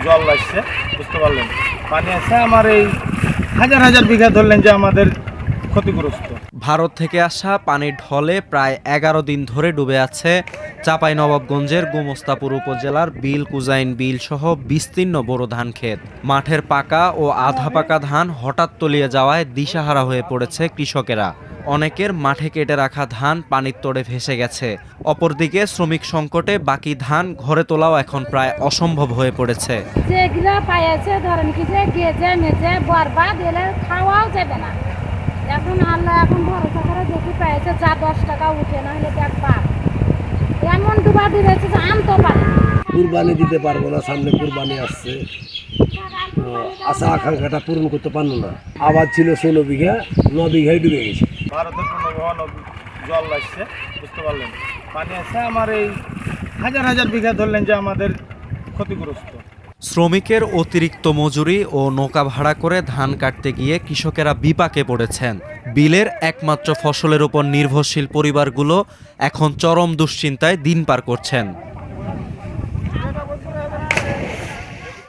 জল আসছে, বুঝতে পারলেন। পানি আছে আমার এই হাজার হাজার বিঘা ধরলেন যে আমাদের ক্ষতিগ্রস্ত। ভারত থেকে আসা পানির ঢলে প্রায় 11 দিন ধরে ডুবে আছে চাঁপাইনবাবগঞ্জের গোমস্তাপুর উপজেলার বিল কুজাইন বিল সহ বিস্তীর্ণ বোরো ধান ক্ষেত। মাঠের পাকা ও আধা পাকা ধান হঠাৎ তলিয়ে যাওয়ায় দিশাহারা হয়ে পড়েছে কৃষকেরা। অনেকের মাঠে কেটে রাখা ধান পানির তোড়ে ভেসে গেছে। অপরদিকে শ্রমিক সংকটে বাকি ধান ঘরে তোলাও এখন প্রায় অসম্ভব হয়ে পড়েছে। যেগুলো পাইছে ধরেন কি যে গেজে মেজে বরবাদ এলে খাওয়াও যাবে না। এখন আল্লাহ এখন ভরসা করে দেখি পাইছে যা 10 টাকা উঠে না হলে দেখবা এমন ডুবা দিয়েছে যে আনতে পারে কুরবানি দিতে পারবো না, সামনে কুরবানি আসছে, আশা আকাঙ্ক্ষাটা পূরণ করতে পারলো না। আবাদ ছিল 16 বিঘা, 9 বিঘায় ডুবে গেছে। ভারতের কোনো জল আসছে, বুঝতে পারলেন। পানি আছে আমার এই হাজার হাজার বিঘা ধরলেন যে আমাদের ক্ষতিগ্রস্ত। শ্রমিকের অতিরিক্ত মজুরি ও নৌকা ভাড়া করে ধান কাটতে গিয়ে কৃষকেরা বিপাকে পড়েছেন। বিলের একমাত্র ফসলের উপর নির্ভরশীল পরিবারগুলো এখন চরম দুশ্চিন্তায় দিন পার করছেন।